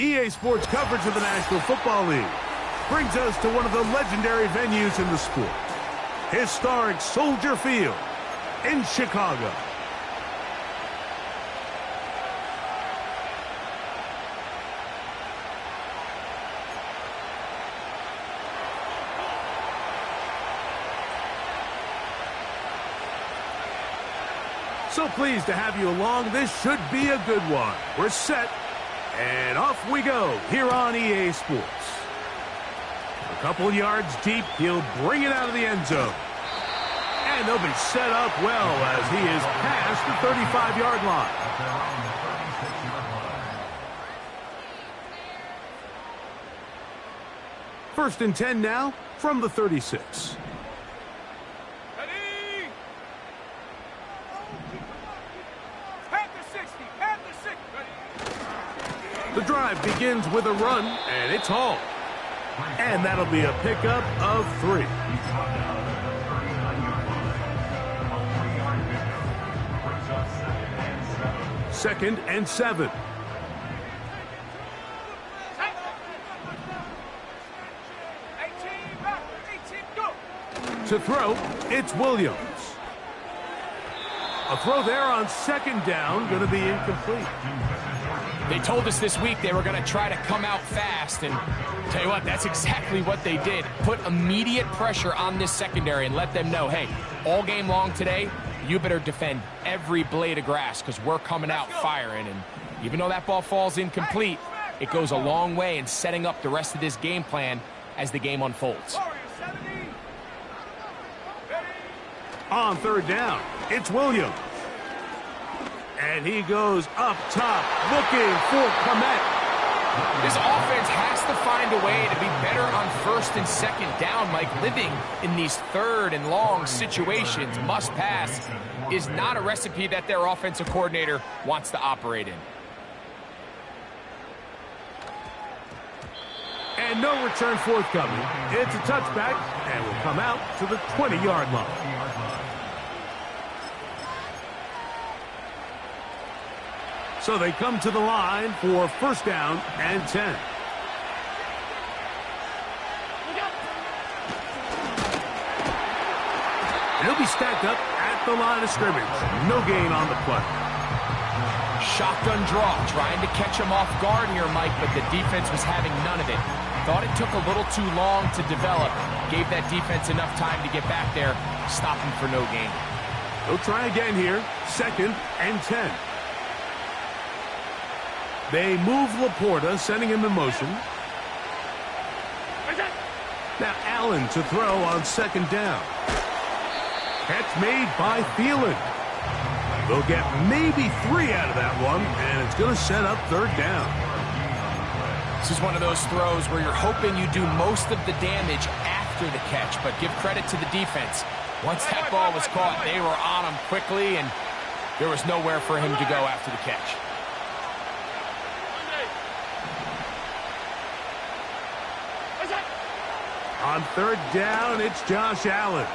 EA Sports coverage of the National Football League brings us to one of the legendary venues in the sport, historic Soldier Field in Chicago. So pleased to have you along. This should be a good one. We're set, and off we go here on EA Sports. A couple yards deep, he'll bring it out of the end zone. And they'll be set up well as he is past the 35-yard line. First and 10 now from the 36. The drive begins with a run, and it's hauled. And that'll be a pickup of 3. Second and 7. To throw, it's Williams. A throw there on second down, going to be incomplete. They told us this week they were going to try to come out fast, and tell you what, that's exactly what they did. Put immediate pressure on this secondary and let them know, hey, all game long today, you better defend every blade of grass because we're coming out firing. And even though that ball falls incomplete, it goes a long way in setting up the rest of this game plan as the game unfolds. On third down, it's Williams. And he goes up top, looking for Kmet. This offense has to find a way to be better on first and second down. Like, living in these third and long situations, must pass, is not a recipe that their offensive coordinator wants to operate in. And no return forthcoming. It's a touchback, and will come out to the 20-yard line. So they come to the line for first down and 10. He'll be stacked up at the line of scrimmage. No gain on the play. Shotgun draw, trying to catch him off guard here, Mike, but the defense was having none of it. Thought it took a little too long to develop. Gave that defense enough time to get back there, stop him for no gain. They'll try again here, second and 10. They move Laporta, sending him in motion. Now Allen to throw on second down. Catch made by Thielen. They'll get maybe 3 out of that one, and it's going to set up third down. This is one of those throws where you're hoping you do most of the damage after the catch, but give credit to the defense. Once that ball was caught, they were on him quickly, and there was nowhere for him to go after the catch. On third down, it's Josh Allen.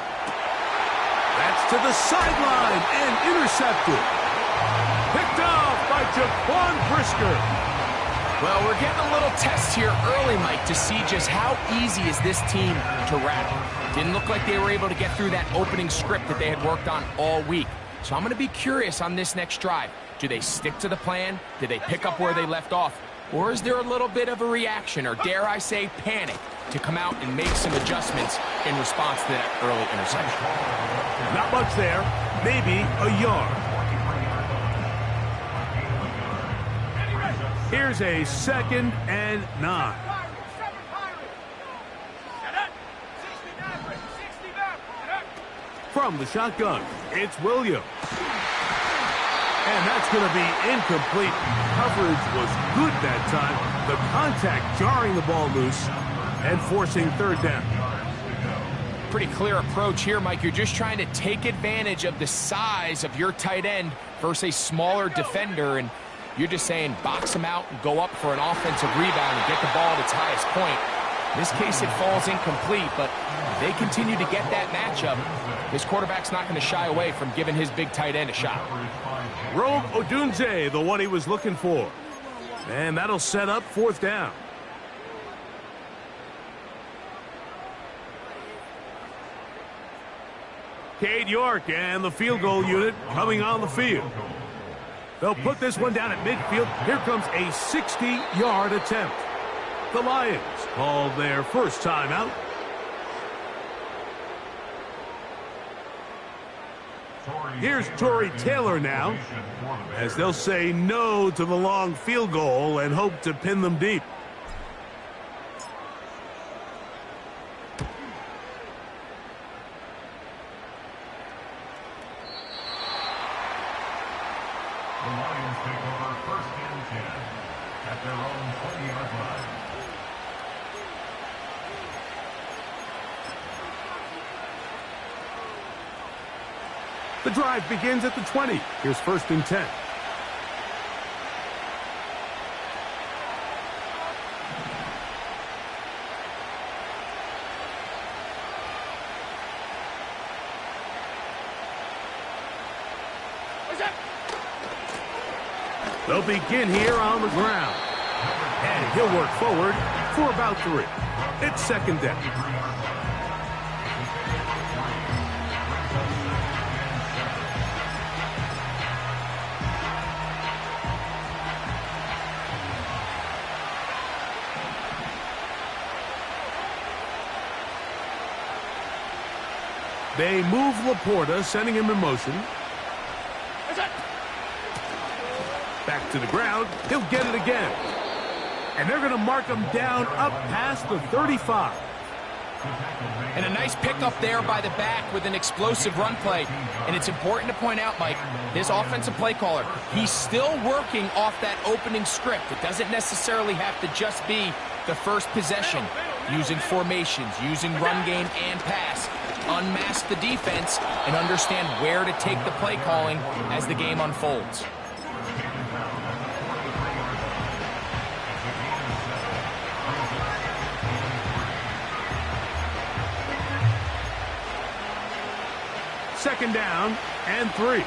That's to the sideline and intercepted. Picked off by Jaquan Brisker. Well, we're getting a little test here early, Mike, to see just how easy is this team to rattle. Didn't look like they were able to get through that opening script that they had worked on all week. So I'm going to be curious on this next drive. Do they stick to the plan? Do they pick up where they left off? Or is there a little bit of a reaction, or dare I say panic, to come out and make some adjustments in response to that early interception? Not much there. Maybe a yard. Here's a second and 9. From the shotgun, it's Williams. And that's going to be incomplete. Coverage was good that time. The contact jarring the ball loose and forcing third down. Pretty clear approach here, Mike. You're just trying to take advantage of the size of your tight end versus a smaller defender, and you're just saying box him out and go up for an offensive rebound and get the ball at its highest point. In this case, it falls incomplete, but if they continue to get that matchup, this quarterback's not going to shy away from giving his big tight end a shot. Rome Odunze, the one he was looking for. And that'll set up 4th down. Cade York and the field goal unit coming on the field. They'll put this one down at midfield. Here comes a 60-yard attempt. The Lions called their first timeout. Here's Tory Taylor now, as they'll say no to the long field goal and hope to pin them deep. The Lions take over 1st and 10 at their own 20-yard line. The drive begins at the 20. Here's 1st and 10. They'll begin here on the ground. And he'll work forward for about 3. It's 2nd down. They move Laporta, sending him in motion. Back to the ground. He'll get it again. And they're going to mark him down up past the 35. And a nice pickup there by the back with an explosive run play. And it's important to point out, Mike, this offensive play caller, he's still working off that opening script. It doesn't necessarily have to just be the first possession. Using formations, using run game and pass. Unmask the defense and understand where to take the play calling as the game unfolds. Second down and 3.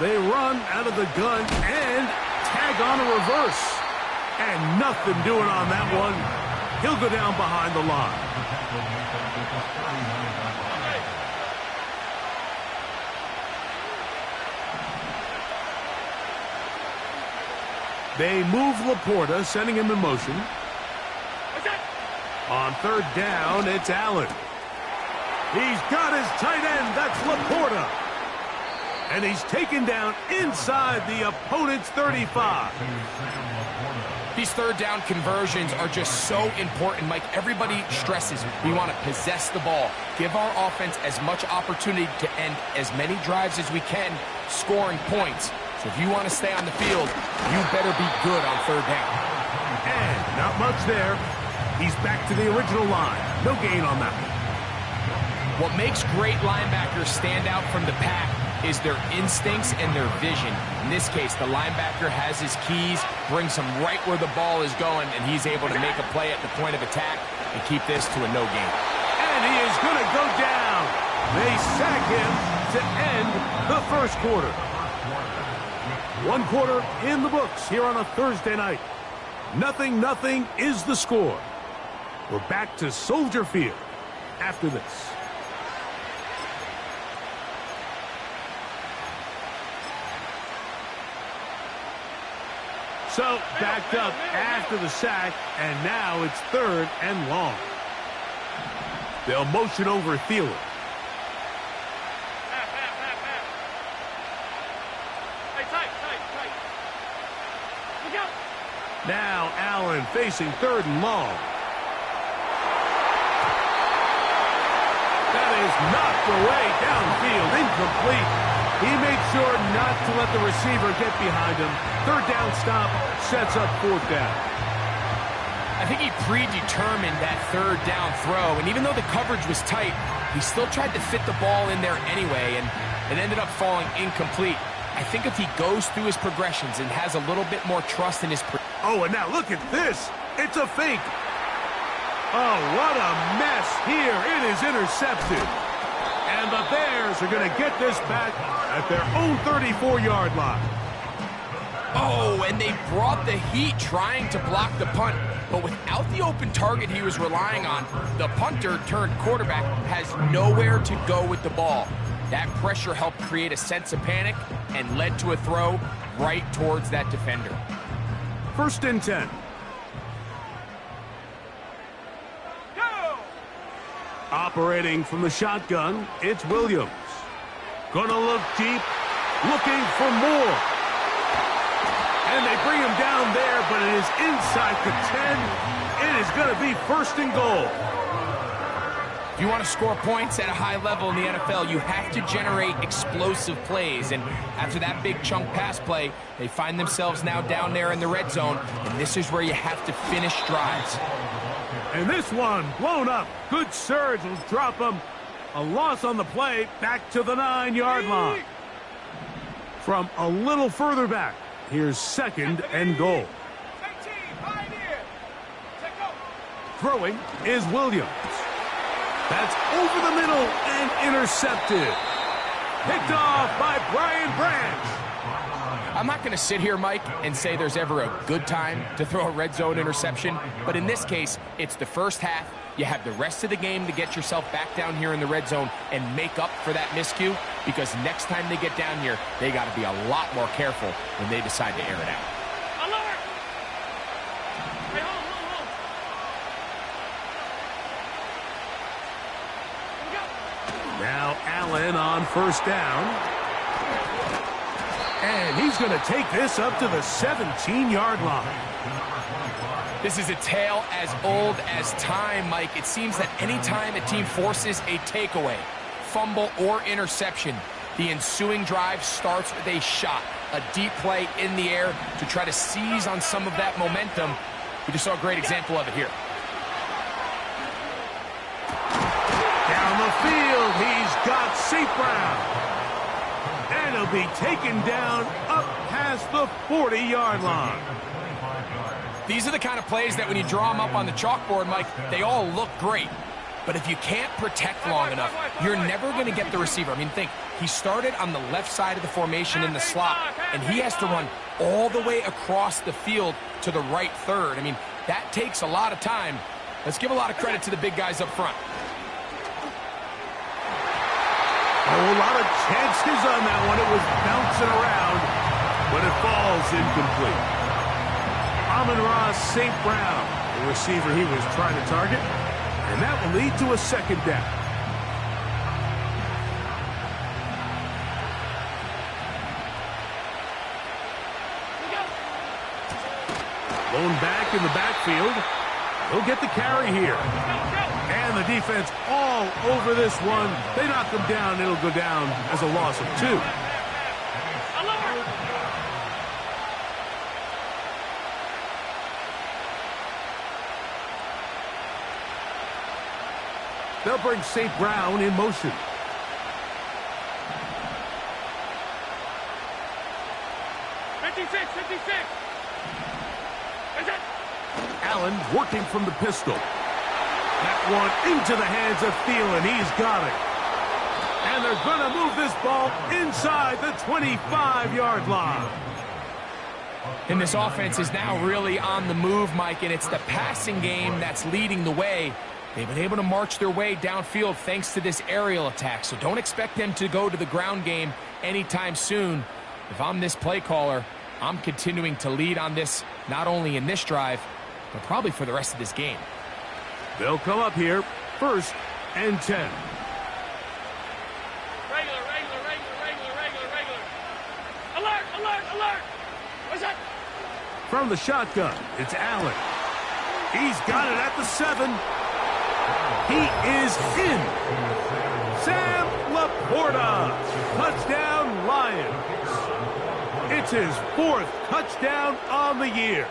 They run out of the gun and tag on a reverse. And nothing doing on that one. He'll go down behind the line. They move Laporta, sending him in motion. On 3rd down, it's Allen. He's got his tight end. That's Laporta. And he's taken down inside the opponent's 35. These 3rd down conversions are just so important, Mike. Everybody stresses we want to possess the ball, give our offense as much opportunity to end as many drives as we can, scoring points. So if you want to stay on the field, you better be good on 3rd down. And not much there. He's back to the original line. No gain on that one. What makes great linebackers stand out from the pack is their instincts and their vision. In this case, the linebacker has his keys, brings him right where the ball is going, and he's able to make a play at the point of attack and keep this to a no gain. And he is going to go down. They sack him to end the 1st quarter. 1 quarter in the books here on a Thursday night. 0-0 is the score. We're back to Soldier Field after this. So, backed up after the sack, and now it's 3rd and long. They'll motion over Thielen. Now Allen facing 3rd and long. That is knocked away downfield, incomplete. He made sure not to let the receiver get behind him. 3rd down stop sets up 4th down. I think he predetermined that 3rd down throw, and even though the coverage was tight, he still tried to fit the ball in there anyway, and it ended up falling incomplete. I think if he goes through his progressions and has a little bit more trust in his... Oh, and now look at this. It's a fake. Oh, what a mess here. It is intercepted. And the Bears are going to get this back at their own 34-yard line. Oh, and they brought the heat trying to block the punt. But without the open target he was relying on, the punter turned quarterback has nowhere to go with the ball. That pressure helped create a sense of panic and led to a throw right towards that defender. 1st and 10. Go! Operating from the shotgun, it's Williams. Gonna look deep, looking for more. And they bring him down there, but it is inside the 10. It is going to be 1st and goal. If you want to score points at a high level in the NFL, you have to generate explosive plays. And after that big chunk pass play, they find themselves now down there in the red zone. And this is where you have to finish drives. And this one blown up. Good surge will drop him. A loss on the play, back to the 9-yard line. From a little further back, here's 2nd and goal. Throwing is Williams. That's over the middle and intercepted. Picked off by Brian Branch. I'm not going to sit here, Mike, and say there's ever a good time to throw a red zone interception, but in this case, it's the first half. You have the rest of the game to get yourself back down here in the red zone and make up for that miscue, because next time they get down here, they got to be a lot more careful when they decide to air it out. Alert! Hey, hold. Now Allen on 1st down. And he's going to take this up to the 17-yard line. This is a tale as old as time, Mike. It seems that any time a team forces a takeaway, fumble, or interception, the ensuing drive starts with a shot, a deep play in the air to try to seize on some of that momentum. We just saw a great example of it here. Down the field, he's got St. Brown. And he'll be taken down up past the 40-yard line. These are the kind of plays that when you draw them up on the chalkboard, Mike, they all look great. But if you can't protect long enough, you're never going to get the receiver. I mean, think, he started on the left side of the formation in the slot, and he has to run all the way across the field to the right third. I mean, that takes a lot of time. Let's give a lot of credit to the big guys up front. Oh, a lot of chances on that one. It was bouncing around, but it falls incomplete. Amon-Ra St. Brown, the receiver he was trying to target, and that will lead to a 2nd down. Blown back in the backfield. He'll get the carry here. And the defense all over this one. They knock him down. It'll go down as a loss of 2. They'll bring St. Brown in motion. Allen working from the pistol. That one into the hands of Thielen. He's got it. And they're going to move this ball inside the 25-yard line. And this offense is now really on the move, Mike, and it's the passing game that's leading the way. They've been able to march their way downfield thanks to this aerial attack, so don't expect them to go to the ground game anytime soon. If I'm this play caller, I'm continuing to lead on this, not only in this drive, but probably for the rest of this game. They'll come up here, 1st and 10. Regular. Alert! What's that? From the shotgun, it's Allen. He's got it at the 7. He is in. Sam Laporta. Touchdown, Lions. It's his 4th touchdown on the year.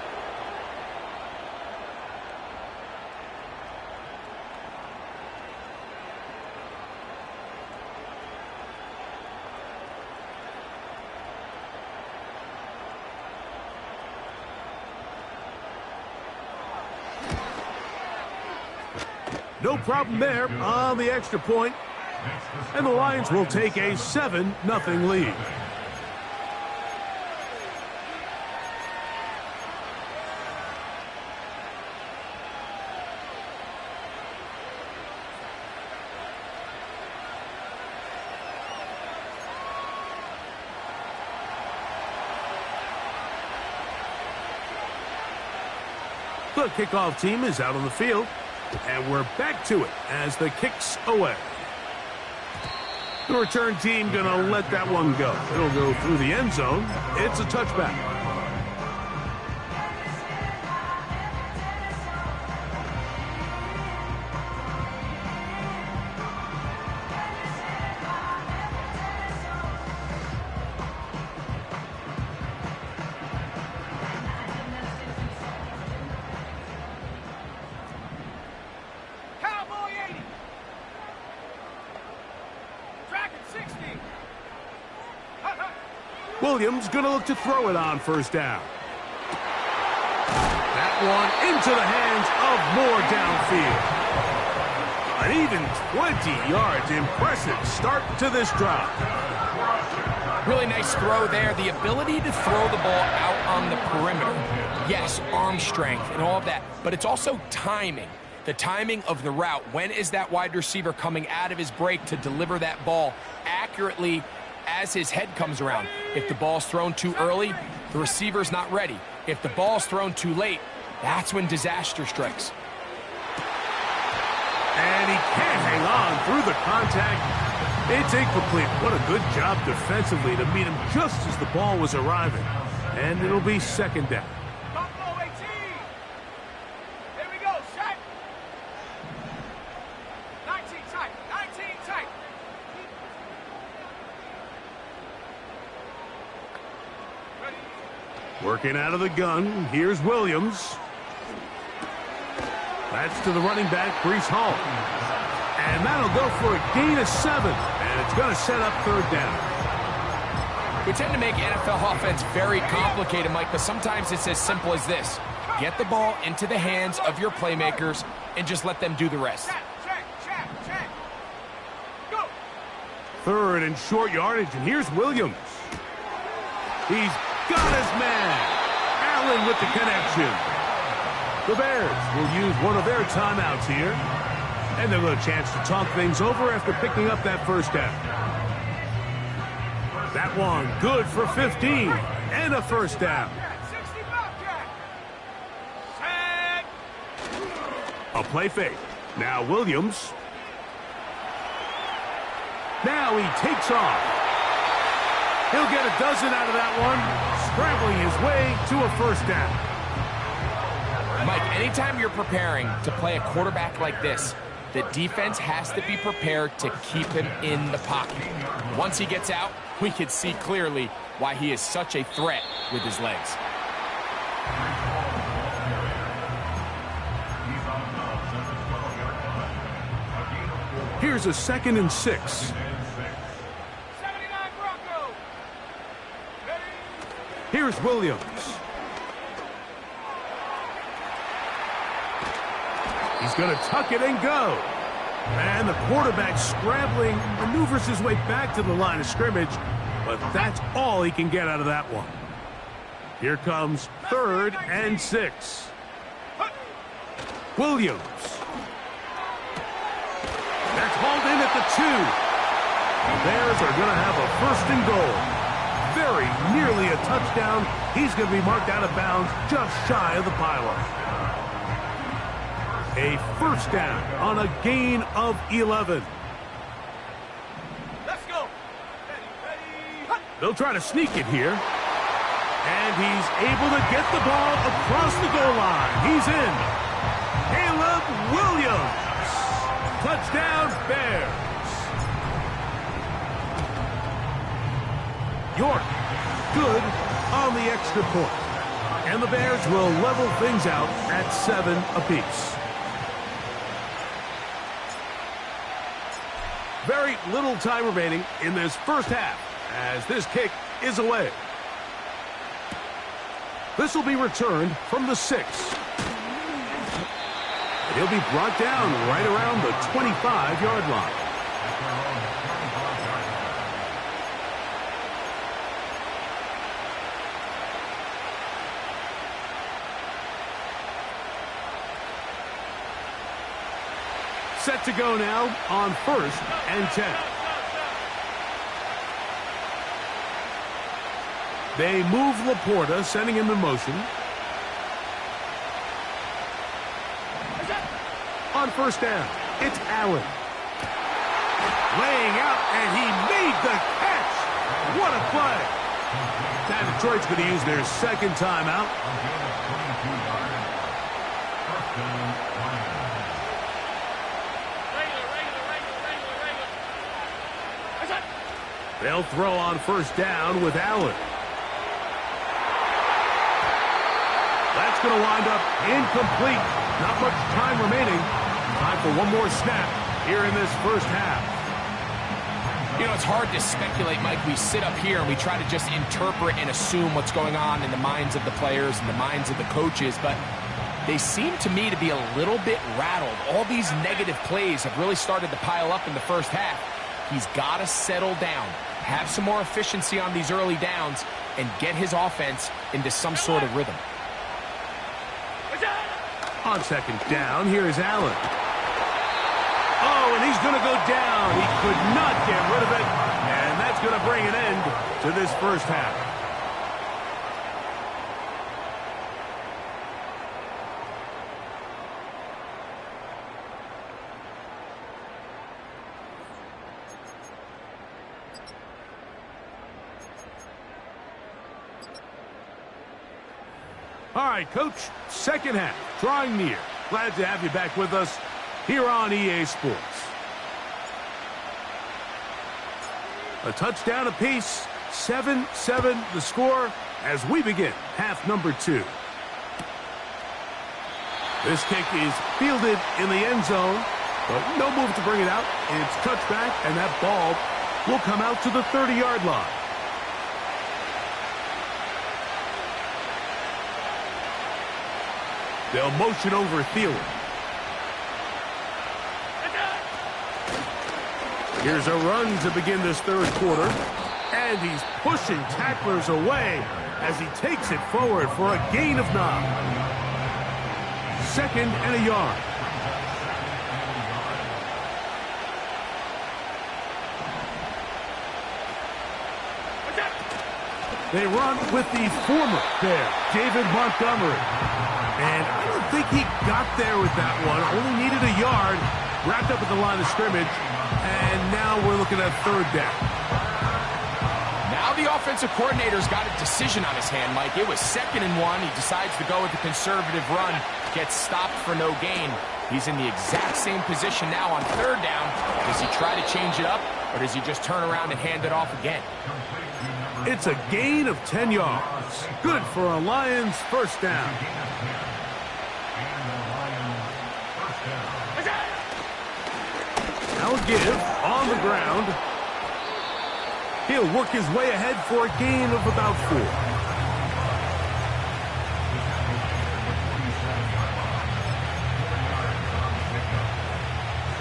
No problem there on the extra point. And the Lions will take a 7-0 lead. The kickoff team is out on the field, and we're back to it as the kick's away. The return team going to let that one go. It'll go through the end zone. It's a touchback. Williams going to look to throw it on first down. That one into the hands of Moore downfield. An even 20 yards. Impressive start to this drive. Really nice throw there. The ability to throw the ball out on the perimeter. Yes, arm strength and all of that, but it's also timing. The timing of the route. When is that wide receiver coming out of his break to deliver that ball accurately as his head comes around? If the ball's thrown too early, the receiver's not ready. If the ball's thrown too late, that's when disaster strikes. And he can't hang on through the contact. It's incomplete. What a good job defensively to meet him just as the ball was arriving. And it'll be second down. Working out of the gun, here's Williams. That's to the running back, Breece Hall. And that'll go for a gain of 7. And it's going to set up third down. We tend to make NFL offense very complicated, Mike, but sometimes it's as simple as this. Get the ball into the hands of your playmakers and just let them do the rest. Check. Go. Third and short yardage, and here's Williams. He's got his man. Allen with the connection. The Bears will use one of their timeouts here. And they'll get a chance to talk things over after picking up that first down. That one good for 15 and a first down. A play fake. Now Williams. Now he takes off. He'll get a dozen out of that one, scrambling his way to a first down. Mike, anytime you're preparing to play a quarterback like this, the defense has to be prepared to keep him in the pocket. Once he gets out, we can see clearly why he is such a threat with his legs. Here's a 2nd and 6. Here's Williams. He's going to tuck it and go. And the quarterback scrambling, maneuvers his way back to the line of scrimmage, but that's all he can get out of that one. Here comes 3rd and 6. Williams. That's hauled in at the 2. The Bears are going to have a 1st and goal. Very nearly a touchdown. He's going to be marked out of bounds just shy of the pylon. A first down on a gain of 11. Let's go. Ready. They'll try to sneak it here. And he's able to get the ball across the goal line. He's in. Caleb Williams. Touchdown, Bears. York, good on the extra point. And the Bears will level things out at 7 apiece. Very little time remaining in this first half as this kick is away. This will be returned from the 6. And he'll be brought down right around the 25-yard line. Set to go now on 1st and 10. They move Laporta, sending him in motion. On 1st down, it's Allen. Laying out, and he made the catch. What a play. Now Detroit's going to use their second timeout. They'll throw on 1st down with Allen. That's going to wind up incomplete. Not much time remaining. Time for one more snap here in this first half. You know, it's hard to speculate, Mike. We sit up here and we try to just interpret and assume what's going on in the minds of the players and the minds of the coaches, but they seem to me to be a little bit rattled. All these negative plays have really started to pile up in the first half. He's got to settle down, have some more efficiency on these early downs, and get his offense into some sort of rhythm. On 2nd down, here is Allen. Oh, and he's going to go down. He could not get rid of it, and that's going to bring an end to this first half. All right, Coach, second half, drawing near. Glad to have you back with us here on EA Sports. A touchdown apiece, 7-7 the score as we begin half number 2. This kick is fielded in the end zone, but no move to bring it out. It's touchback, and that ball will come out to the 30-yard line. They'll motion over Thielen. Here's a run to begin this third quarter. And he's pushing tacklers away as he takes it forward for a gain of 9. 2nd and a yard. They run with the former Bear, David Montgomery. And I don't think he got there with that one. Only needed a yard. Wrapped up at the line of scrimmage. And now we're looking at 3rd down. Now the offensive coordinator's got a decision on his hand, Mike. It was 2nd and 1. He decides to go with the conservative run. Gets stopped for no gain. He's in the exact same position now on 3rd down. Does he try to change it up, or does he just turn around and hand it off again? It's a gain of 10 yards. Good for a Lions first down. Now a give on the ground. He'll work his way ahead for a gain of about 4.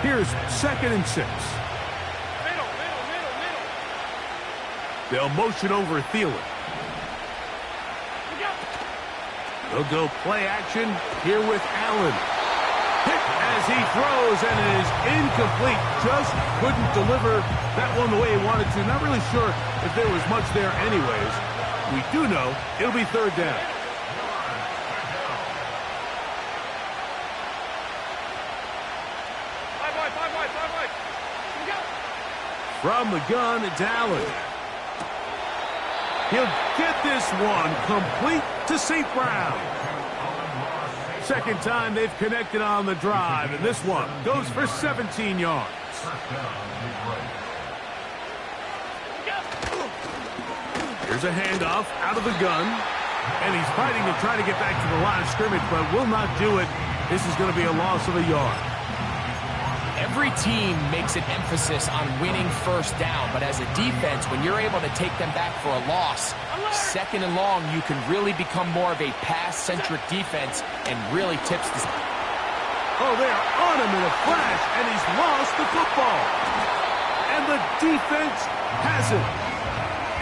Here's 2nd and 6. They'll motion over Thielen. They'll go play action here with Allen. Hit as he throws, and it is incomplete. Just couldn't deliver that one the way he wanted to. Not really sure if there was much there anyways. We do know it'll be 3rd down. From the gun, it's Allen. He'll get this one complete to St. Brown. 2nd time they've connected on the drive, and this one goes for 17 yards. Here's a handoff out of the gun, and he's fighting to try to get back to the line of scrimmage, but will not do it. This is going to be a loss of a yard. Every team makes an emphasis on winning first down, but as a defense, when you're able to take them back for a loss, 2nd and long, you can really become more of a pass-centric defense and really tips the... Oh, they are on him in a flash, and he's lost the football. And the defense has it.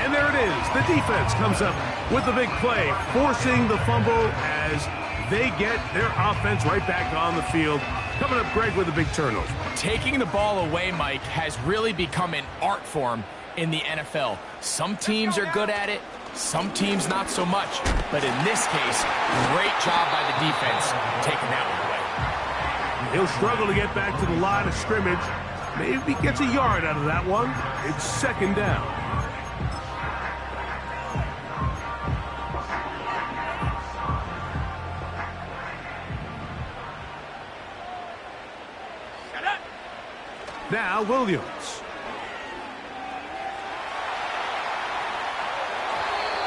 And there it is. The defense comes up with the big play, forcing the fumble as they get their offense right back on the field. Coming up, Greg, with a big turnover. Taking the ball away, Mike, has really become an art form in the NFL. Some teams are good at it, some teams not so much. But in this case, great job by the defense taking that one away. He'll struggle to get back to the line of scrimmage. Maybe gets a yard out of that one. It's second down. Now Williams.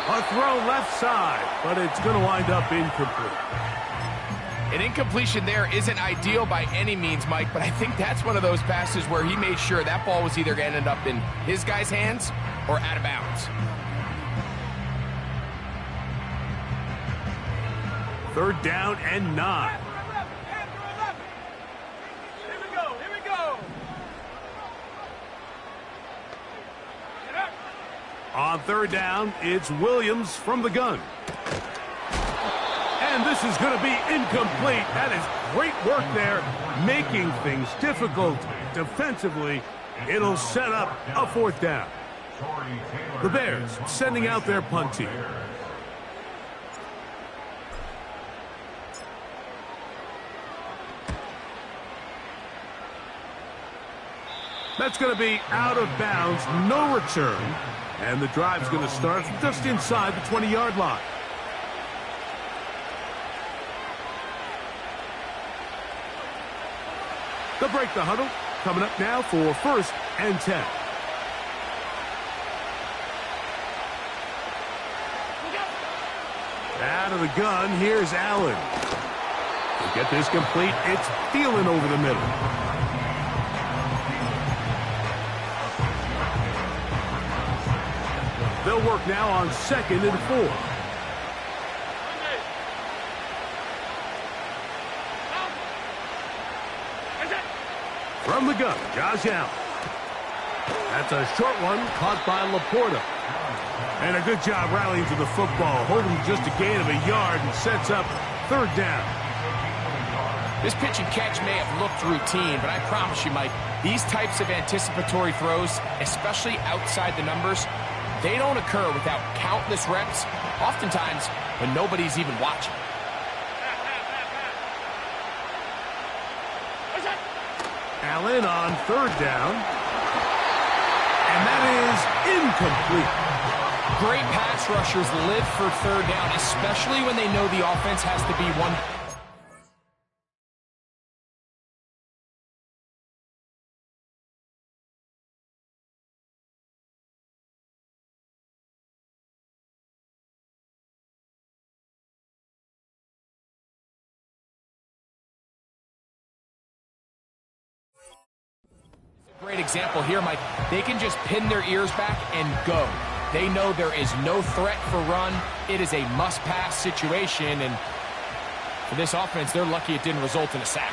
A throw left side, but it's going to wind up incomplete. An incompletion there isn't ideal by any means, Mike, but I think that's one of those passes where he made sure that ball was either going to end up in his guy's hands or out of bounds. Third down and 9. On third down, it's Williams from the gun. And this is going to be incomplete. That is great work there, making things difficult defensively. It'll set up a fourth down. The Bears sending out their punt team. That's going to be out of bounds, no return. And the drive's going to start just inside the 20-yard line. They'll break the huddle. Coming up now for first and 10. Out of the gun, here's Allen. To get this complete, it's Thielen over the middle. They'll work now on second and 4. From the gun, Josh Allen. That's a short one, caught by Laporta. And a good job rallying to the football, holding just a gain of a yard and sets up third down. This pitch and catch may have looked routine, but I promise you, Mike, these types of anticipatory throws, especially outside the numbers, they don't occur without countless reps, oftentimes when nobody's even watching. Allen on third down. And that is incomplete. Great pass rushers live for third down, especially when they know the offense has to be one. Great example here, Mike. They can just pin their ears back and go. They know there is no threat for run. It is a must-pass situation, and for this offense, they're lucky it didn't result in a sack.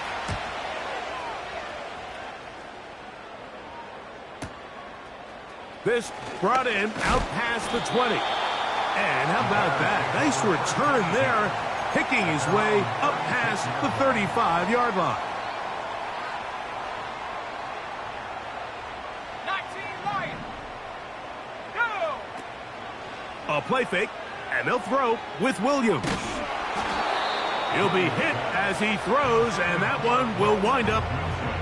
This brought in out past the 20. And how about that? Nice return there, picking his way up past the 35-yard line. A play fake, and they'll throw with Williams. He'll be hit as he throws, and that one will wind up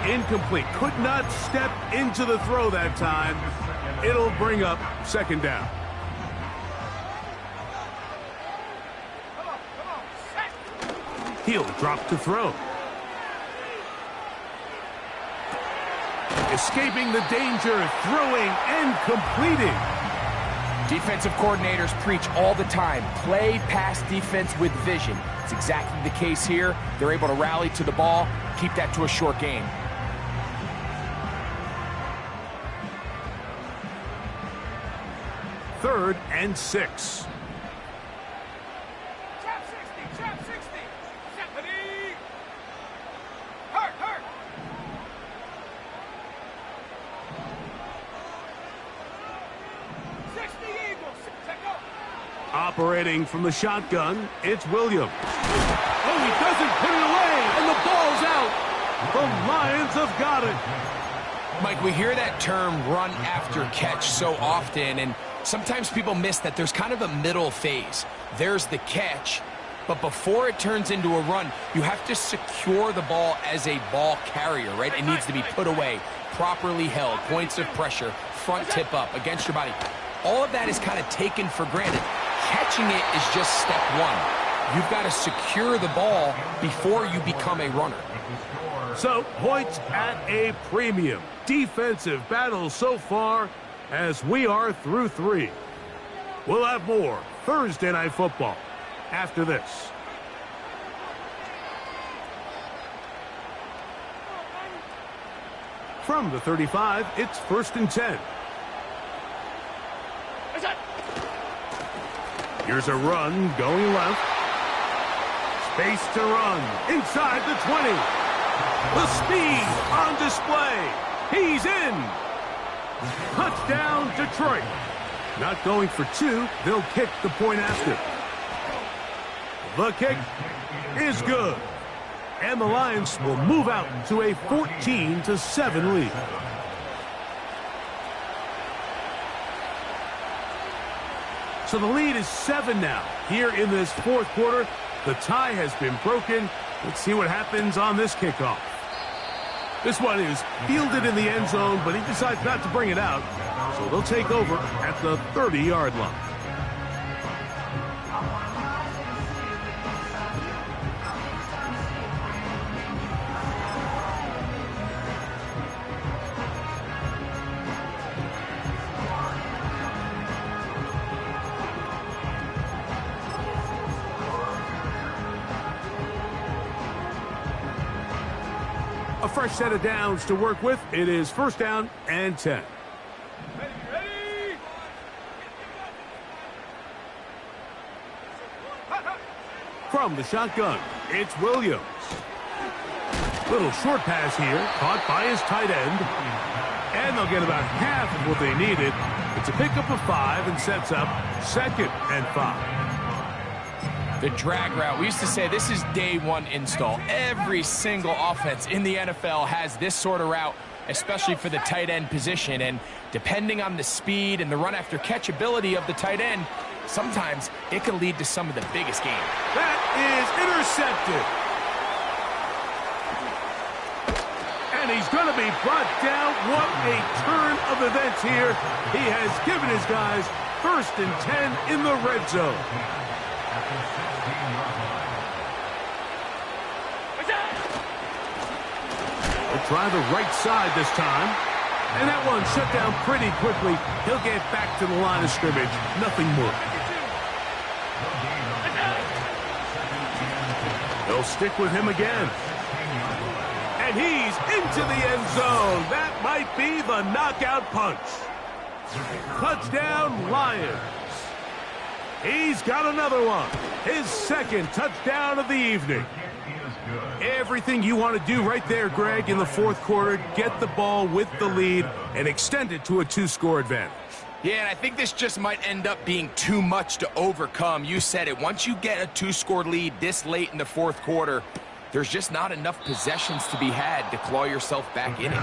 incomplete. Could not step into the throw that time. It'll bring up second down. He'll drop to throw. Escaping the danger, throwing and completing. Defensive coordinators preach all the time, play pass defense with vision. It's exactly the case here. They're able to rally to the ball, keep that to a short gain. Third and 6. Trap 60. Stephanie. Hurt. Operating from the shotgun, it's Williams. Oh, he doesn't put it away, and the ball's out. The Lions have got it. Mike, we hear that term run after catch so often, and sometimes people miss that there's kind of a middle phase. There's the catch, but before it turns into a run, you have to secure the ball as a ball carrier, right? It needs to be put away, properly held, points of pressure, front tip up against your body. All of that is kind of taken for granted. Catching it is just step one. You've got to secure the ball before you become a runner. So, points at a premium. Defensive battle so far as we are through 3. We'll have more Thursday Night Football after this. From the 35, it's 1st and 10. Here's a run going left. Space to run inside the 20. The speed on display. He's in. Touchdown, Detroit. Not going for 2. They'll kick the point after. The kick is good. And the Lions will move out to a 14-7 lead. So the lead is 7 now. Here in this 4th quarter, the tie has been broken. Let's see what happens on this kickoff. This one is fielded in the end zone, but he decides not to bring it out. So they'll take over at the 30-yard line. A fresh set of downs to work with. It is 1st down and 10. Ready? From the shotgun, it's Williams. Little short pass here, caught by his tight end. And they'll get about half of what they needed. It's a pickup of 5 and sets up 2nd and 5. The drag route, we used to say this is day 1 install. Every single offense in the NFL has this sort of route, especially for the tight end position. And depending on the speed and the run after catch ability of the tight end, sometimes it can lead to some of the biggest games. That is intercepted. And he's going to be brought down. What a turn of events here. He has given his guys 1st and 10 in the red zone. They'll try the right side this time. And that one shut down pretty quickly. He'll get back to the line of scrimmage. Nothing more. They'll stick with him again. And he's into the end zone. That might be the knockout punch. Touchdown, Lions. He's got another one. His 2nd touchdown of the evening. Everything you want to do right there, Greg, in the 4th quarter. Get the ball with the lead and extend it to a 2-score advantage. Yeah, and I think this just might end up being too much to overcome. You said it. Once you get a 2-score lead this late in the 4th quarter, there's just not enough possessions to be had to claw yourself back in it.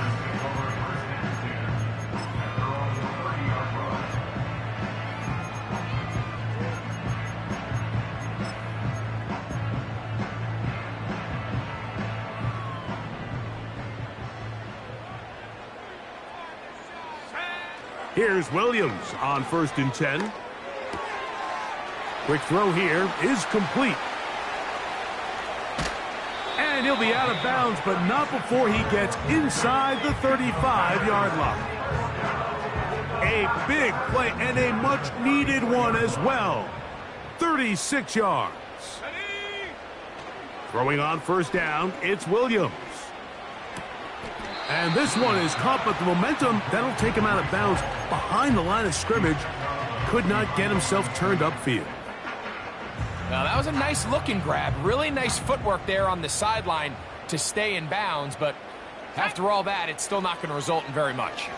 Here's Williams on 1st and 10. Quick throw here is complete. And he'll be out of bounds, but not before he gets inside the 35-yard line. A big play and a much-needed one as well. 36 yards. Throwing on 1st down, it's Williams. And this one is caught, but the momentum, that'll take him out of bounds behind the line of scrimmage. Could not get himself turned upfield. Now, that was a nice looking grab. Really nice footwork there on the sideline to stay in bounds, but after all that, it's still not going to result in very much.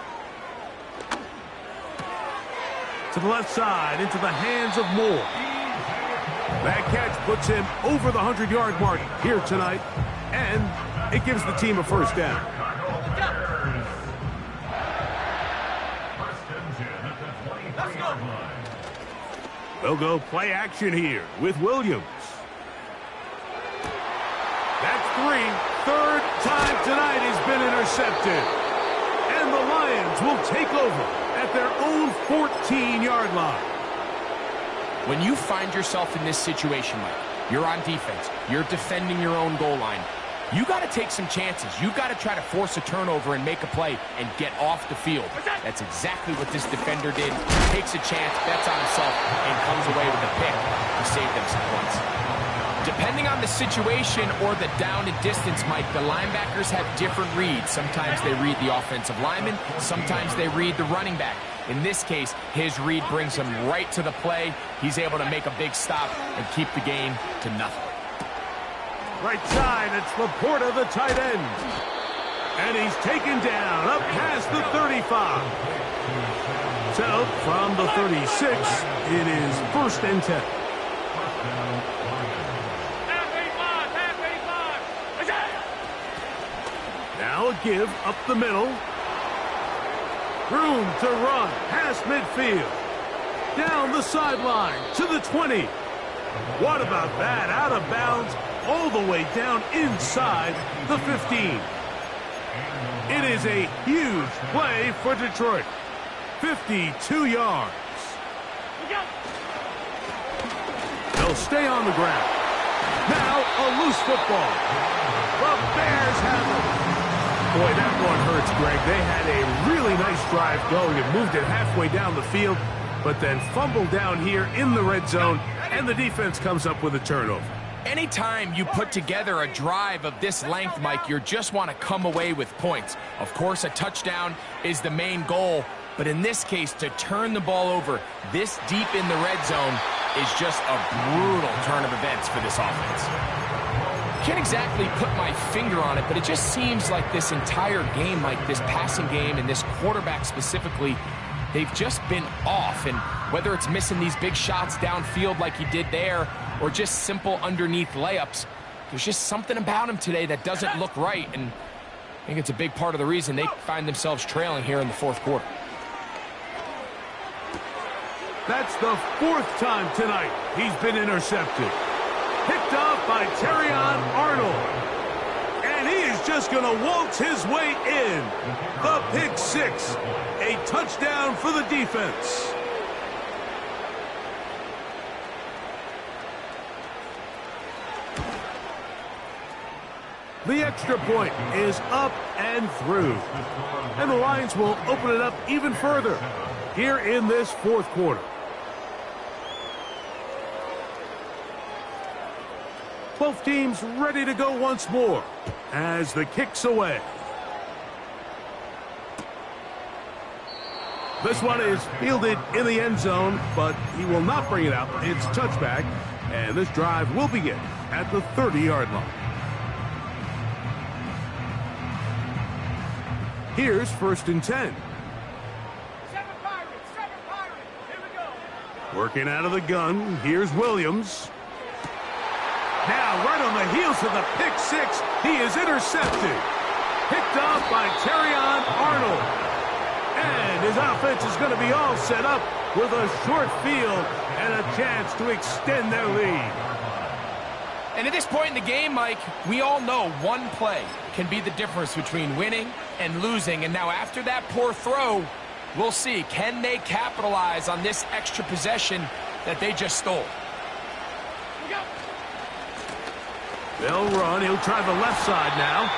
To the left side, into the hands of Moore. That catch puts him over the 100-yard mark here tonight, and it gives the team a first down. They'll go play action here with Williams. That's 3. Third time tonight he's been intercepted. And the Lions will take over at their own 14-yard line. When you find yourself in this situation, Mike, you're on defense, you're defending your own goal line, you got to take some chances. You got to try to force a turnover and make a play and get off the field. That's exactly what this defender did. Takes a chance, bets on himself, and comes away with a pick to save them some points. Depending on the situation or the down and distance, Mike, the linebackers have different reads. Sometimes they read the offensive lineman, sometimes they read the running back. In this case, his read brings him right to the play. He's able to make a big stop and keep the game to nothing. Right side, it's Laporta, the tight end. And he's taken down up past the 35. So, from the 36, it is 1st and 10. Now a give up the middle. Room to run past midfield. Down the sideline to the 20. What about that? Out of bounds all the way down inside the 15. It is a huge play for Detroit. 52 yards. They'll stay on the ground. Now a loose football. The Bears have it. Boy, that one hurts, Greg. They had a really nice drive going and moved it halfway down the field, but then fumbled down here in the red zone, and the defense comes up with a turnover. Anytime you put together a drive of this length, Mike, you just want to come away with points. Of course, a touchdown is the main goal, but in this case, to turn the ball over this deep in the red zone is just a brutal turn of events for this offense. Can't exactly put my finger on it, but it just seems like this entire game, like this passing game and this quarterback specifically, they've just been off. And whether it's missing these big shots downfield like he did there or just simple underneath layups, there's just something about him today that doesn't look right. And I think it's a big part of the reason they find themselves trailing here in the fourth quarter. That's the 4th time tonight he's been intercepted. Picked off by Terrion Arnold. And he is just going to waltz his way in. The pick 6. A touchdown for the defense. The extra point is up and through. And the Lions will open it up even further here in this 4th quarter. Both teams ready to go once more as the kick's away. This one is fielded in the end zone, but he will not bring it out. It's touchback, and this drive will begin at the 30-yard line. Here's 1st and 10. Seven Pirates, here we go. Working out of the gun, here's Williams. Now, right on the heels of the pick 6, he is intercepted. Picked off by Terrion Arnold. And his offense is going to be all set up with a short field and a chance to extend their lead. And at this point in the game, Mike, we all know one play can be the difference between winning and losing. And now after that poor throw, we'll see, can they capitalize on this extra possession that they just stole? They'll run. He'll try the left side now.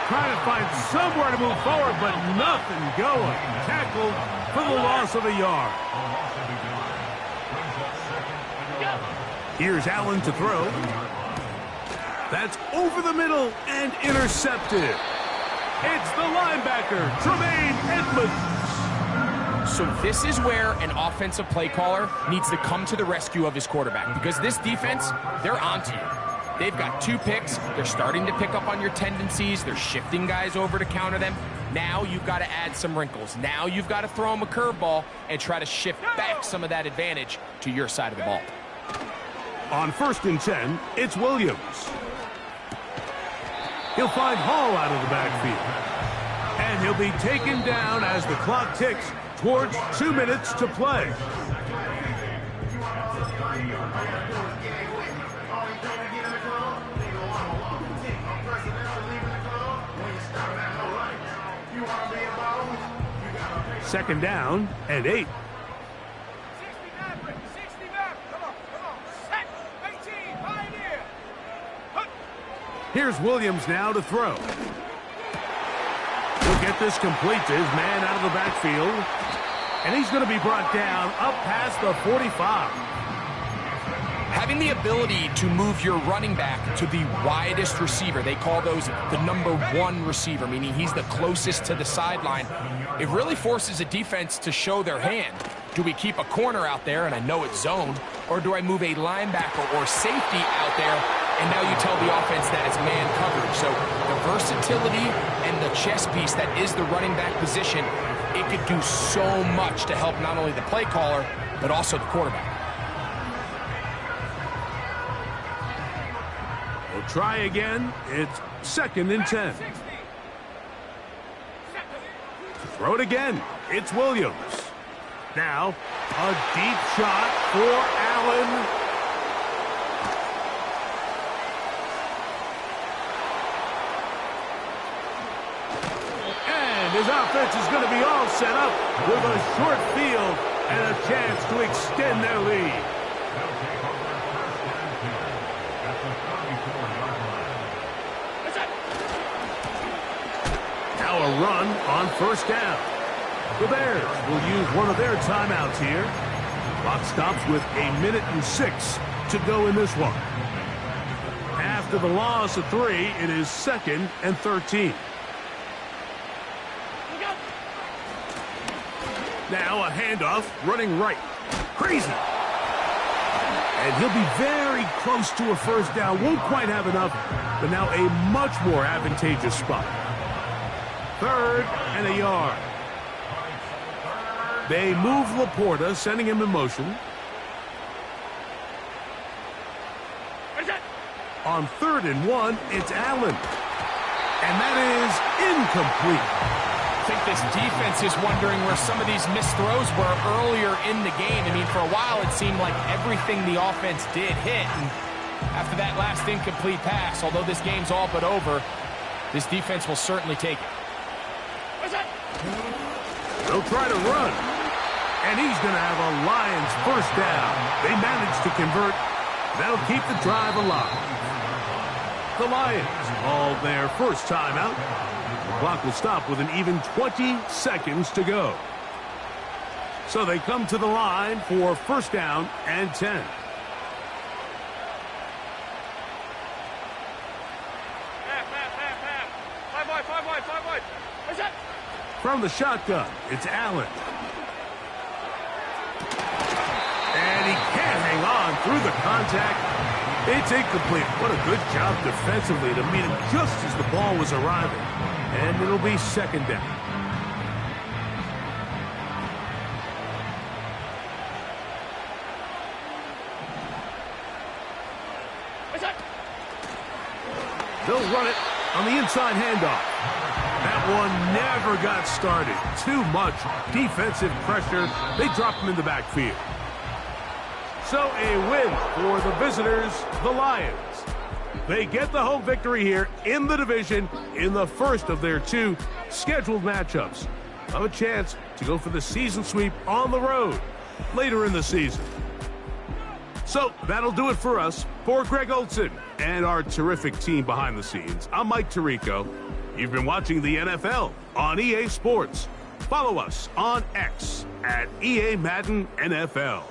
Trying to find somewhere to move forward, but nothing going. Tackled for the loss of a yard. Here's Allen to throw. That's over the middle and intercepted. It's the linebacker, Tremaine Edmunds. So this is where an offensive play caller needs to come to the rescue of his quarterback, because this defense, they're onto you. They've got 2 picks. They're starting to pick up on your tendencies. They're shifting guys over to counter them. Now you've got to add some wrinkles. Now you've got to throw them a curveball and try to shift back some of that advantage to your side of the ball. On 1st and 10, it's Williams. He'll find Hall out of the backfield. And he'll be taken down as the clock ticks towards 2 minutes to play. Second down and 8. 60 Maverick, 60 Maverick. Come on. Set. 18, Pioneer. Hook. Here's Williams now to throw. He'll get this complete to his man out of the backfield. And he's going to be brought down up past the 45. Having the ability to move your running back to the widest receiver, they call those the number 1 receiver, meaning he's the closest to the sideline. It really forces a defense to show their hand. Do we keep a corner out there, and I know it's zoned, or do I move a linebacker or safety out there, and now you tell the offense that it's man coverage? So the versatility and the chess piece that is the running back position, it could do so much to help not only the play caller, but also the quarterback. We'll try again. It's 2nd and 10. 60. Throw it again. It's Williams. Now, a deep shot for Allen. And his offense is going to be all set up with a short field and a chance to extend their lead. Now a run on 1st down. The Bears will use one of their timeouts here. Clock stops with 1:06 to go in this one. After the loss of 3, it is 2nd and 13. Now a handoff running right. Crazy. And he'll be very close to a 1st down. Won't quite have enough, but now a much more advantageous spot. 3rd and a yard. They move Laporta, sending him in motion. On 3rd and 1, it's Allen. And that is incomplete. I think this defense is wondering where some of these missed throws were earlier in the game. I mean, for a while, it seemed like everything the offense did hit. And after that last incomplete pass, although this game's all but over, this defense will certainly take it. They'll try to run. And he's going to have a Lions 1st down. They managed to convert. That'll keep the drive alive. The Lions called their first timeout. The clock will stop with an even 20 seconds to go. So they come to the line for 1st down and 10. Five wide. From the shotgun, it's Allen. And he can't hang on through the contact. It's incomplete. What a good job defensively to meet him just as the ball was arriving. And it'll be 2nd down. They'll run it on the inside handoff. That one never got started. Too much defensive pressure. They drop him in the backfield. So a win for the visitors, the Lions. They get the home victory here in the division in the first of their 2 scheduled matchups. Have a chance to go for the season sweep on the road later in the season. So that'll do it for us. For Greg Olsen and our terrific team behind the scenes, I'm Mike Tirico. You've been watching the NFL on EA Sports. Follow us on X at EA Madden NFL.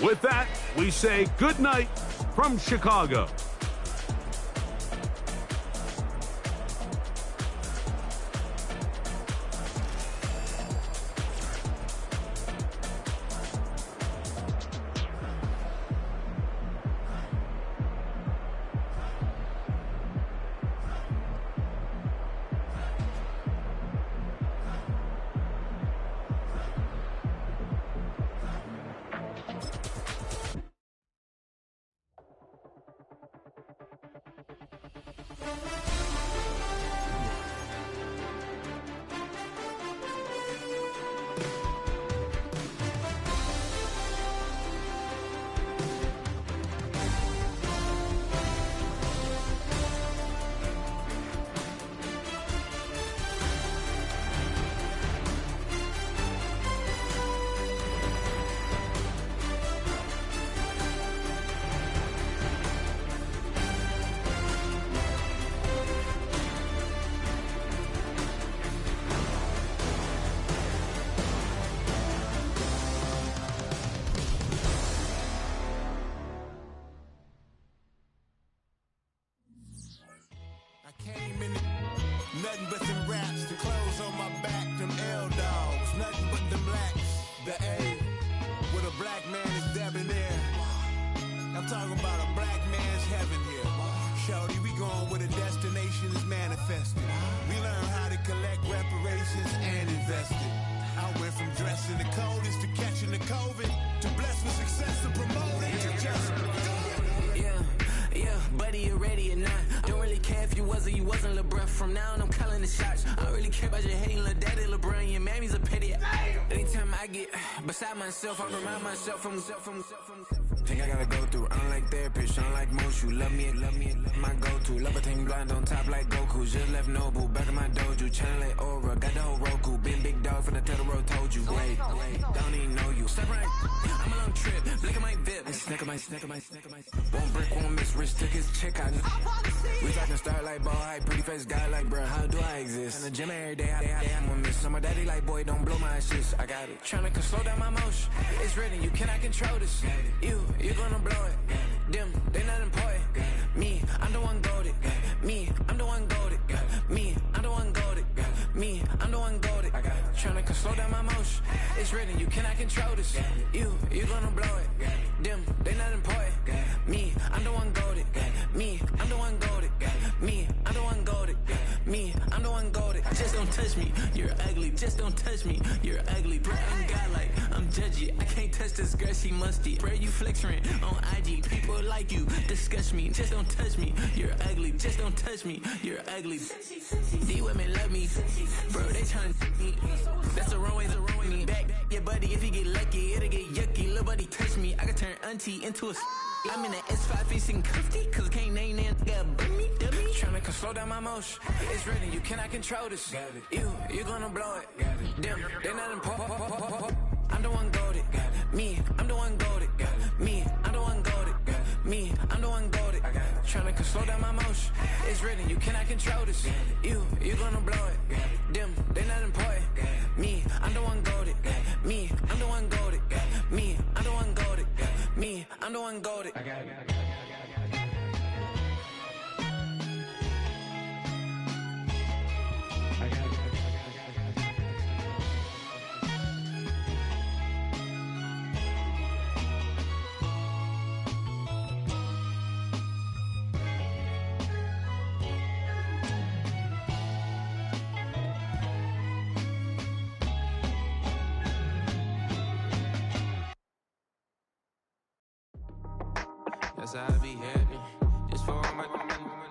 With that, we say good night from Chicago. I came in nothing but them raps, the clothes on my back, them L-dogs, nothing but them blacks, the A, with a black man is debonair. I'm talking about a black man's heaven here. Shorty, we going where the destination is manifested. We learn how to collect reparations and invest it. I went from dressing the coldest to catching the COVID, to blessed with success and promoting to just do it. Yeah, buddy, you ready or not? Don't really care if you was or you wasn't LeBron. From now on, I'm calling the shots. I don't really care about your hating little daddy LeBron. Your mammy's a pity. Anytime I get beside myself, I remind myself from Think I gotta go through. I don't like therapist, I don't like Mushu. Love me, my go-to. Love a thing blind on top like Goku. Just left Nobu, back in my dojo. Channel like Aura, got the whole Roku. Been big dog from the Tether Road, told you. Wait, don't even know you. Step right, I'm a long trip. Look at my VIP. Snack of my. One brick, one miss. Rich took his check out. We talking start like ball hype, pretty face guy like bruh. How do I exist? In the gym every day, I'm gonna miss. So my daddy like, boy, don't blow my shit. I got it. Tryna slow down my motion. It's written, you cannot control this. You gonna blow it. Them, they not important. Me, I'm the one goated. Me, I'm the one goated. Me, I'm the one goated. Me, I'm the one goated. Tryna slow down my motion. It's written, you cannot control this. You gonna blow it. Them, they not important. Me, I'm the one goated. Me, I'm the one goated. Me, I'm the one goated. Me, I'm the one goated. Just don't touch me, you're ugly. Just don't touch me, you're ugly. Bro, I'm godlike, I'm judgy. I can't touch this girl, she musty. Bro, you flexing on IG. People like you disgust me. Just don't touch me, you're ugly. Just don't touch me, you're ugly. These women love me, bro. They tryna me. That's the wrong way, me. Back, yeah, buddy. If you get lucky, it'll get yucky. Little buddy touch me, I can turn auntie into a. I'm in the S5 facing cuffy, cause I can't name that nigga dummy. Tryna slow down my motion. It's written, you cannot control this. You gonna blow it. Them, they not important. I'm the one goated. Me, I'm the one goated. Me, I'm the one goated. Me, I'm the one goated. Tryna slow down my motion. It's written, you cannot control this. You gonna blow it. Them, they not important. Me, I'm the one goated. Me, I'm the one goated. Me, I'm the one goated. Me, I'm the one goated. I got it. That's how I be happy. Just for all my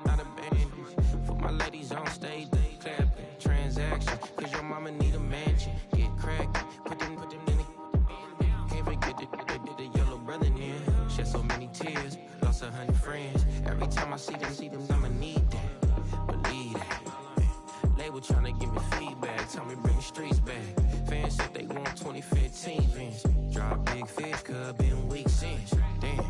not a band. For my ladies on stage, they clapping. Transaction, cause your mama need a mansion. Get crackin', put them in the. Can't forget the yellow brother in. Shed so many tears, lost 100 friends. Every time I see them, I'ma need that. Believe that. Label tryna give me feedback, tell me bring the streets back. Fans said they want 2015 Vince. Drop big fish, cause been weak since. Damn.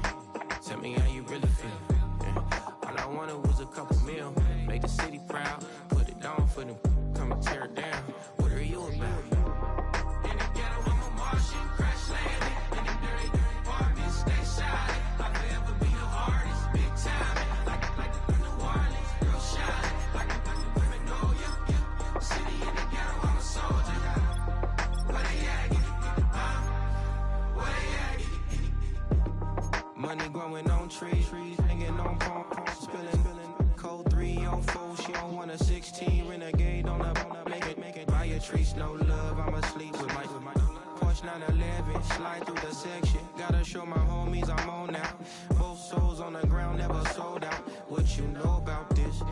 Tell me how you really feel. Yeah. All I wanted was a couple mil. Make the city proud. Put it down for them. Come and tear it down. What are you about? In the ghetto, I'm a Martian. Crash landing. In them dirty apartments. Stay shiny. I'll forever be the hardest. Big time. Like the New Orleans. Girl shine. Like the women know you. City in the ghetto, I'm a soldier. Where they at? Where they at? Money growing on trees, hanging on palms, spilling. Code 3 on 4, she don't want a 16. Renegade on up, make it. Buy a trees, no love, I'ma sleep with my Porsche 911, slide through the section. Gotta show my homies I'm on now. Both souls on the ground, never sold out. What you know about this?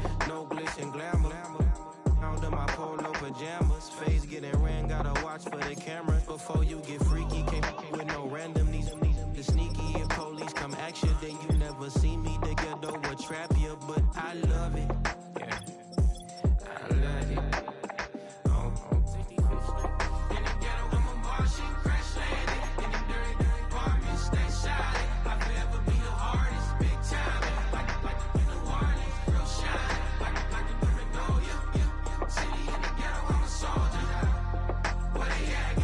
ghetto would trap you, but I love it. Yeah, I love it. In the ghetto, I'm a Martian, crash landed. In the dirty, dirty apartments, stay shiny. I forever be the hardest, big time. Like the New Orleans, real shine. Like the Paranoia, yeah. City in the ghetto, I'm a soldier. Where they at?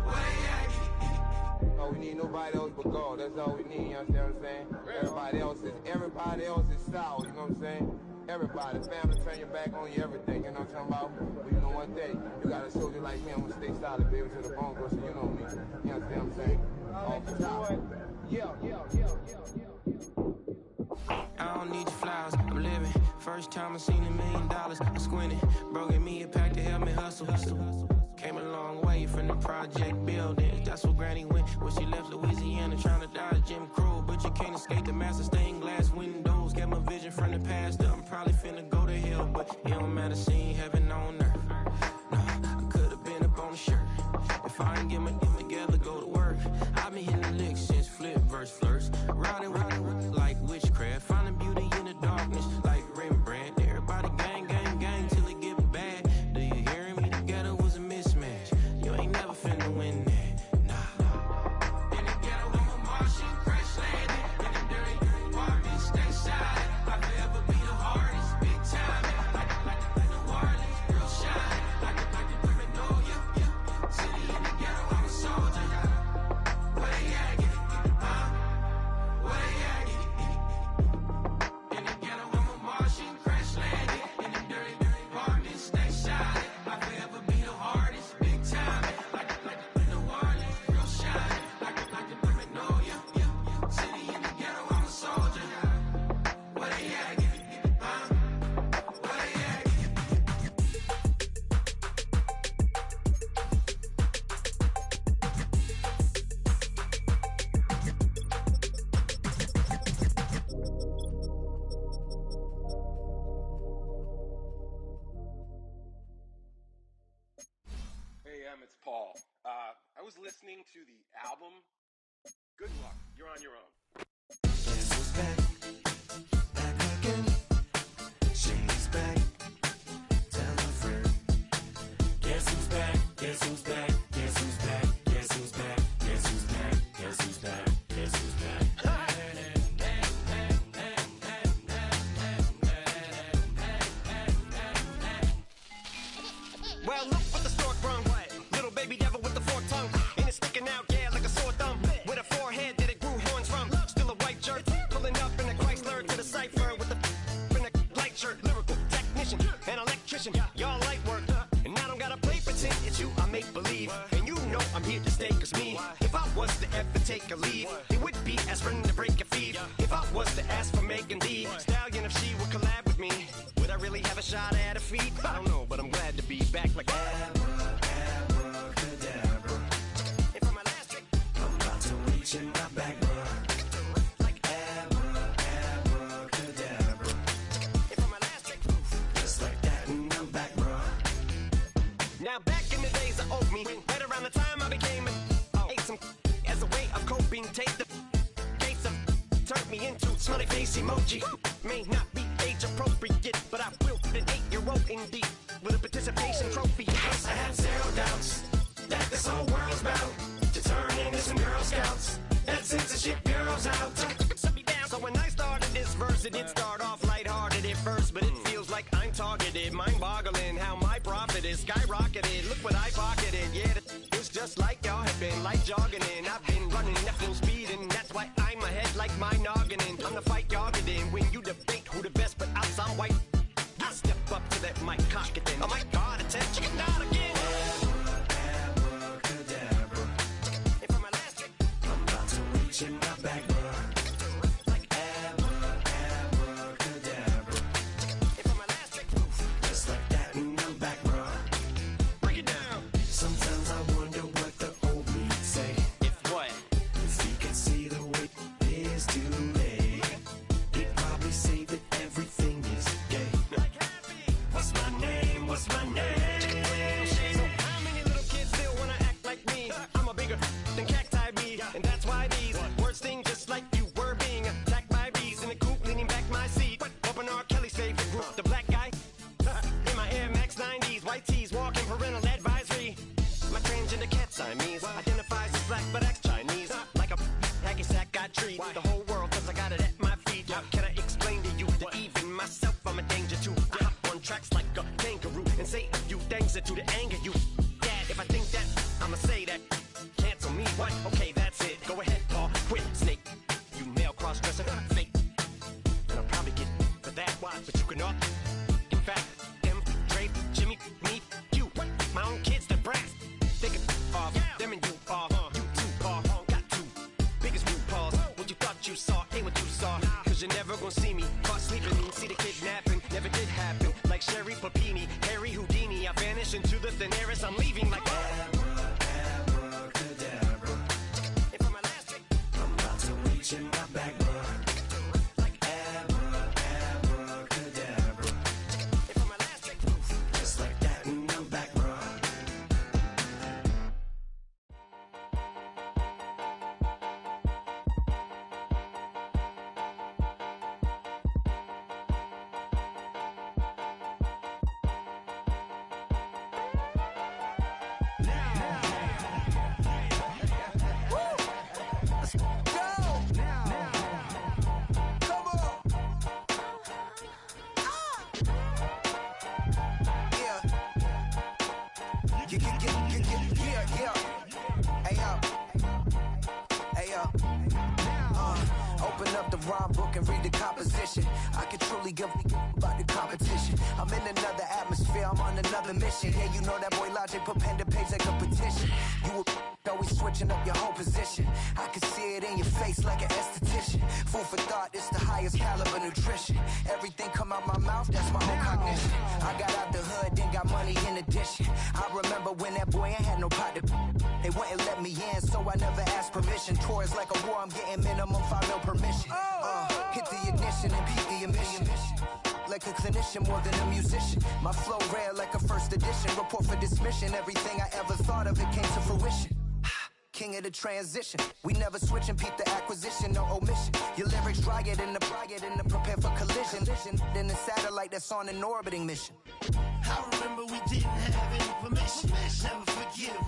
Where they at? Oh, we need nobody else but God. That's all we need, you understand what I'm saying? Everybody else is sour, you know what I'm saying? Everybody, family, turn your back on you, everything, you know what I'm talking about? But you know one thing, you got a soldier like me, I'm gonna stay solid, baby, to the bone, bro, so you know me. You understand what I'm saying? Off the top. Yeah. I don't need your flowers, I'm living. First time I seen $1 million, I squinted. Bro, give me a pack to help me hustle. Came a long way from the project buildings. That's where Granny went when she left Louisiana, trying to dodge Jim Crow. But you can't escape the master stained glass windows. Got my vision from the past, I'm probably finna go to hell, but it don't matter, seeing heaven on earth. No, I could've been up on the shirt. If I ain't get my shit together, go to work. I've been hitting the licks since flip verse flirts. Riding like witchcraft, finding beauty in the darkness like Rembrandt. Everybody gang till it get bad. Do you hear me? The ghetto was a mismatch. You ain't never finna win that. Nah. In the ghetto, I'm a Martian, crash landed. In the dirty apartments, stay silent. I forever be the hardest, big time. Like the New Orleans, real shine. Like the Paranoia, yeah. City in the ghetto, I'm a soldier. Where they at? Where they at? In the ghetto, I'm a Martian, crash landed. In the dirty apartments, stay silent. I forever be the hardest, big time. Like the New Orleans, real shine. Like the Paranoia, yeah. City in the ghetto, I'm a soldier. Where they at? Where they at? Hey, it's Paul. I was listening to the album. Good luck. You're on your own. Guess who's back? Back again. She's back. Tell a friend. Guess who's back? Guess who's back? Guess who's back? Guess who's back? Guess who's back? Guess who's back? Guess who's back? Well, look what the stork brung. Little baby devil with the forked tongue. And it's sticking out, yeah, like a sore thumb. With a forehead that it grew horns from. Still a white jerk. Pulling up in a Chrysler to the cipher with a in a light shirt. Lyrical technician, an electrician. Y'all light work. And I don't gotta play pretend. It's you I make believe. And you know I'm here to stay, cause me, if I was to ever take a leave, it would be aspirin to break a feed. If I was to ask for Megan D Stallion, if she would collab with me, would I really have a shot at a feat? I don't know, but I'm glad to be back like Abracadabra. And for my last trick, I'm about to reach in my back, bruh. like Abracadabra. and for my last trick, Just like that, and I'm back, bruh. now back in the days of old me, right around the time I became ate some as a way of coping. Take the case of turned me into smiley face emoji. May not be age appropriate, but I will put an 8-year-old indeed with a participation trophy. I have zero doubts that this whole world's about to turn into some Girl Scouts and censorship girls out. Shut me down. So when I started this verse, it did start off lighthearted at first, but it feels like I'm targeted. Mind-boggling how my profit is skyrocketed. Look what I pocketed. Yeah, it's just like y'all have been like jogging in. I've been running at full speed, and that's why I'm ahead like my noggin. I'm the fight y'all get in when you debate who the best, but I'm some white. I step up to that mic, cock it then. Oh my God, attention, not again. Abracadabra. And for my last trick, I'm about to reach in my back, bruh. like Abracadabra. and for my last trick, Just like that, and I'm back, bruh. break it down. Sometimes I wonder what the old me'd say If what? if he could see the way it is today. to anger you. Dad, if I think that, I'ma say that. Cancel me, what? Okay, that's it. Go ahead, Paul. Quit, snake. You male cross-dresser, fake. And I'll probably get for that, why? But you can all. In fact, them, Dre, Jimmy, me, you. My own kids, the brass. They can off. Them and you off. You too, Paul. Got two. Biggest root paws. What you thought you saw ain't what you saw. Cause you're never gonna see me. Caught sleeping, see the kidnapping. Never did happen. Like Sherry Papini, Harry Houdini. I vanish into the thin air as I'm leaving like Abracadabra. And for my last trick, I'm about to reach in my back, bro. like Abracadabra. and for my last trick, Just like that, and I'm back, bro. Open up the rhyme book and read the composition. I can truly give about the competition. I'm in another atmosphere, I'm on another mission. Yeah, you know that boy Logic put pen to page like a petition. You always switching up your whole position. I can see it in your face like an esthetician. Food for thought, it's the highest caliber nutrition. Everything come out my mouth, that's my own cognition. I got out the hood, then got money in addition. I remember when that boy ain't had no pot to. They wouldn't let me in, so I never asked permission. Tours like a war, I'm getting minimum 5 mil permission. Hit the ignition and peak the emission. Like a clinician more than a musician. My flow rare like a first edition. Report for dismission. Everything I ever thought of, it came to fruition. King of the transition. We never switch and peep the acquisition, no omission. Your lyrics dry it in the prepare for collision. Then the satellite that's on an orbiting mission. I remember we didn't have any permission. Never forgive